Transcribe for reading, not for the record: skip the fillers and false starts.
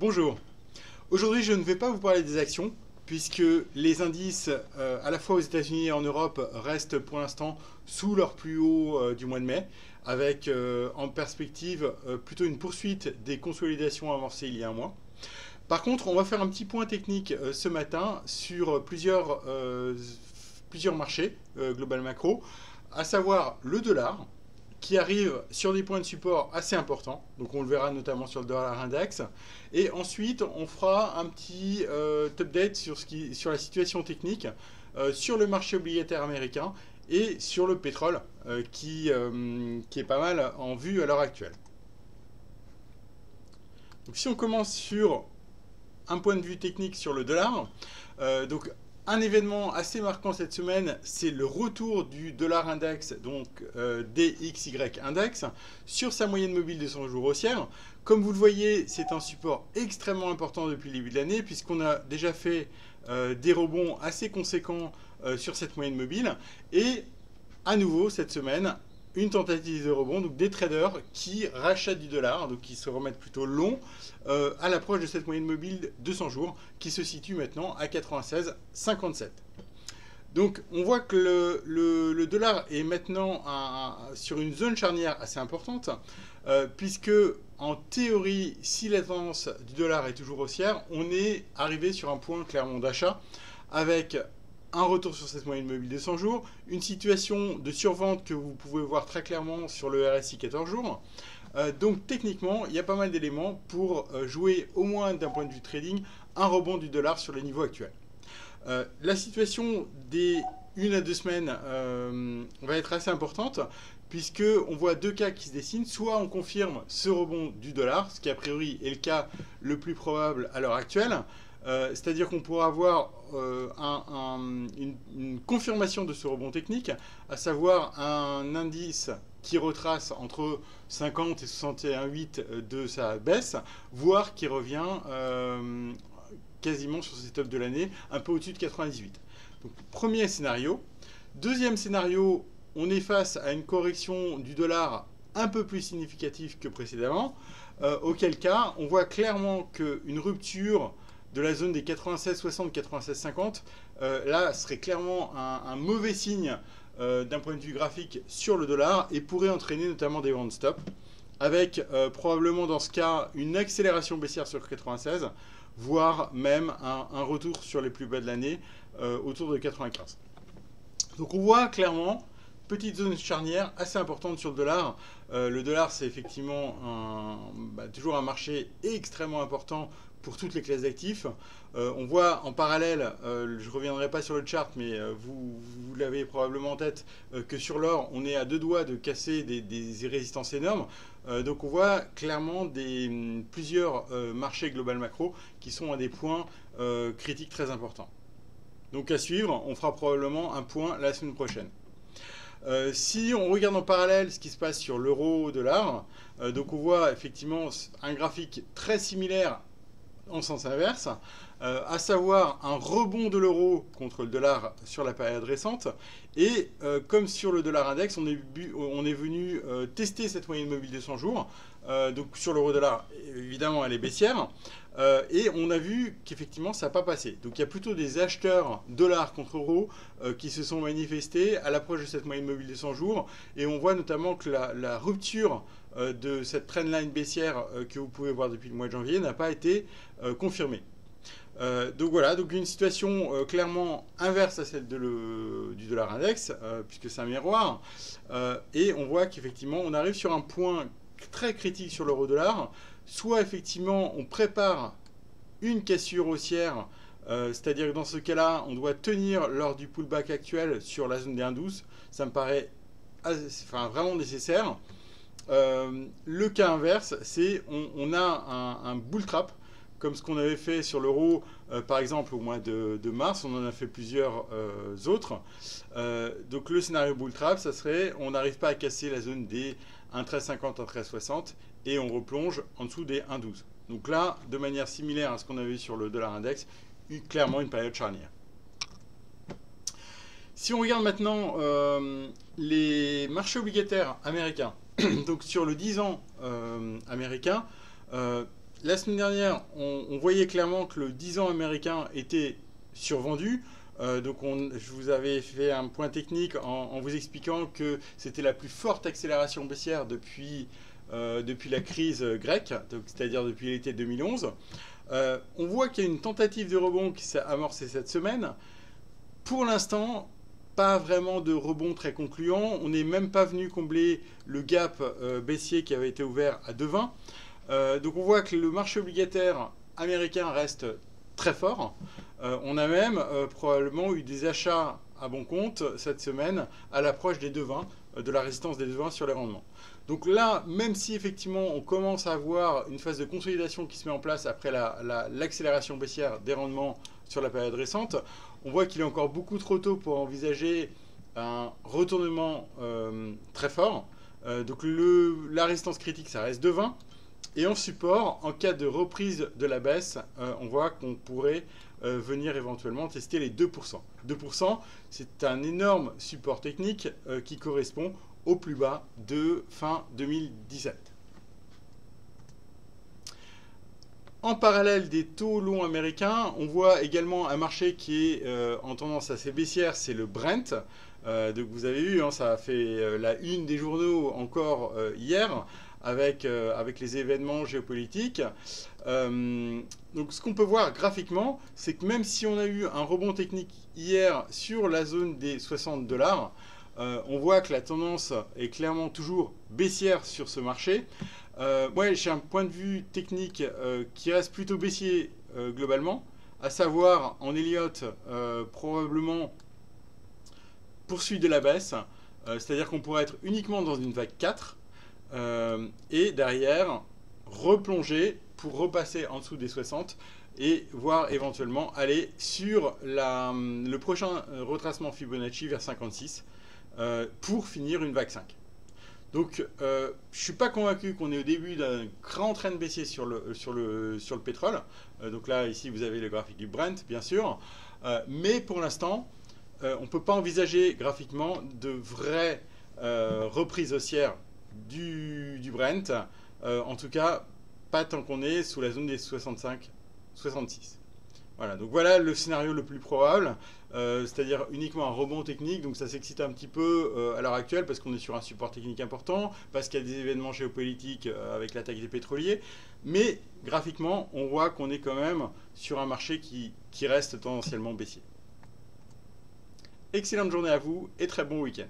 Bonjour. Aujourd'hui, je ne vais pas vous parler des actions, puisque les indices, à la fois aux États-Unis et en Europe, restent pour l'instant sous leur plus haut du mois de mai, avec en perspective plutôt une poursuite des consolidations avancées il y a un mois. Par contre, on va faire un petit point technique ce matin sur plusieurs marchés global macro, à savoir le dollar, qui arrive sur des points de support assez importants. Donc on le verra notamment sur le dollar index. Et ensuite, on fera un petit update sur la situation technique, sur le marché obligataire américain et sur le pétrole, qui est pas mal en vue à l'heure actuelle. Donc si on commence sur un point de vue technique sur le dollar, donc un événement assez marquant cette semaine, c'est le retour du dollar index, donc DXY index, sur sa moyenne mobile de 100 jours haussière. Comme vous le voyez, c'est un support extrêmement important depuis le début de l'année, puisqu'on a déjà fait des rebonds assez conséquents sur cette moyenne mobile. Et à nouveau, cette semaine, une tentative de rebond, donc des traders qui rachètent du dollar, donc qui se remettent plutôt long à l'approche de cette moyenne mobile de 100 jours qui se situe maintenant à 96,57. Donc on voit que le dollar est maintenant sur une zone charnière assez importante, puisque en théorie, si la tendance du dollar est toujours haussière, on est arrivé sur un point clairement d'achat avec un retour sur cette moyenne mobile de 100 jours, une situation de survente que vous pouvez voir très clairement sur le RSI 14 jours. Donc techniquement, il y a pas mal d'éléments pour jouer, au moins d'un point de vue trading, un rebond du dollar sur les niveaux actuels. La situation des 1 à 2 semaines va être assez importante, puisqu'on voit deux cas qui se dessinent. Soit on confirme ce rebond du dollar, ce qui a priori est le cas le plus probable à l'heure actuelle, c'est-à-dire qu'on pourra avoir une confirmation de ce rebond technique, à savoir un indice qui retrace entre 50 et 61,8 de sa baisse, voire qui revient quasiment sur ses tops de l'année, un peu au-dessus de 98. Donc, premier scénario. Deuxième scénario, on est face à une correction du dollar un peu plus significative que précédemment, auquel cas on voit clairement qu'une rupture de la zone des 96,60, 96,50, là serait clairement un mauvais signe d'un point de vue graphique sur le dollar et pourrait entraîner notamment des ventes stop, avec probablement dans ce cas une accélération baissière sur 96, voire même un retour sur les plus bas de l'année autour de 95. Donc on voit clairement petite zone charnière assez importante sur le dollar. Le dollar, c'est effectivement toujours un marché extrêmement important pour toutes les classes d'actifs. On voit en parallèle, je ne reviendrai pas sur le chart, mais vous l'avez probablement en tête, que sur l'or, on est à deux doigts de casser des résistances énormes. Donc on voit clairement plusieurs marchés global macro qui sont à des points critiques très importants. Donc à suivre, on fera probablement un point la semaine prochaine. Si on regarde en parallèle ce qui se passe sur l'euro-dollar, donc on voit effectivement un graphique très similaire en sens inverse, à savoir un rebond de l'euro contre le dollar sur la période récente. Et comme sur le dollar index, on est venu tester cette moyenne mobile de 100 jours. Donc sur l'euro-dollar, évidemment, elle est baissière. Et on a vu qu'effectivement, ça n'a pas passé. Donc il y a plutôt des acheteurs dollars contre euro qui se sont manifestés à l'approche de cette moyenne mobile de 100 jours. Et on voit notamment que la rupture de cette trendline baissière que vous pouvez voir depuis le mois de janvier n'a pas été confirmée. Donc voilà, donc une situation clairement inverse à celle du dollar index, puisque c'est un miroir. Et on voit qu'effectivement, on arrive sur un point très critique sur l'euro-dollar. Soit effectivement, on prépare une cassure haussière, c'est-à-dire que dans ce cas-là, on doit tenir lors du pullback actuel sur la zone des 1,12. Ça me paraît vraiment nécessaire. Le cas inverse, c'est on a un bull trap, comme ce qu'on avait fait sur l'euro, par exemple, au mois de mars. On en a fait plusieurs autres. Donc le scénario bull trap, ça serait on n'arrive pas à casser la zone des 1,1350, 1,1360 et on replonge en dessous des 1,12. Donc là, de manière similaire à ce qu'on avait vu sur le dollar index, clairement une période charnière. Si on regarde maintenant les marchés obligataires américains, donc sur le 10 ans américain, la semaine dernière, on voyait clairement que le 10 ans américain était survendu. Donc je vous avais fait un point technique en vous expliquant que c'était la plus forte accélération baissière depuis la crise grecque, c'est-à-dire depuis l'été 2011. On voit qu'il y a une tentative de rebond qui s'est amorcée cette semaine. Pour l'instant, pas vraiment de rebond très concluant. On n'est même pas venu combler le gap baissier qui avait été ouvert à 2,20. Donc on voit que le marché obligataire américain reste très fort. On a même probablement eu des achats à bon compte cette semaine à l'approche des 2,20, de la résistance des 2,20 sur les rendements. Donc là, même si effectivement on commence à avoir une phase de consolidation qui se met en place après l'accélération baissière des rendements sur la période récente, on voit qu'il est encore beaucoup trop tôt pour envisager un retournement très fort. Donc la résistance critique, ça reste 2,20. Et en support, en cas de reprise de la baisse, on voit qu'on pourrait venir éventuellement tester les 2%. 2%, c'est un énorme support technique qui correspond au plus bas de fin 2017. En parallèle des taux longs américains, on voit également un marché qui est en tendance assez baissière, c'est le Brent. Donc vous avez vu, hein, ça a fait la une des journaux encore hier avec les événements géopolitiques. Donc ce qu'on peut voir graphiquement, c'est que même si on a eu un rebond technique hier sur la zone des 60$, on voit que la tendance est clairement toujours baissière sur ce marché. Ouais, j'ai un point de vue technique qui reste plutôt baissier globalement, à savoir en Elliott probablement poursuite de la baisse, c'est-à-dire qu'on pourrait être uniquement dans une vague 4 et derrière replonger pour repasser en dessous des 60 et voir éventuellement aller sur le prochain retracement Fibonacci vers 56 pour finir une vague 5. Donc je ne suis pas convaincu qu'on est au début d'un grand trend baissier sur le pétrole. Donc là, ici, vous avez le graphique du Brent, bien sûr. Mais pour l'instant, on ne peut pas envisager graphiquement de vraies reprises haussières du Brent. En tout cas, pas tant qu'on est sous la zone des 65-66. Voilà, donc voilà le scénario le plus probable, c'est-à-dire uniquement un rebond technique. Donc ça s'excite un petit peu à l'heure actuelle parce qu'on est sur un support technique important, parce qu'il y a des événements géopolitiques avec l'attaque des pétroliers. Mais graphiquement, on voit qu'on est quand même sur un marché qui reste tendanciellement baissier. Excellente journée à vous et très bon week-end.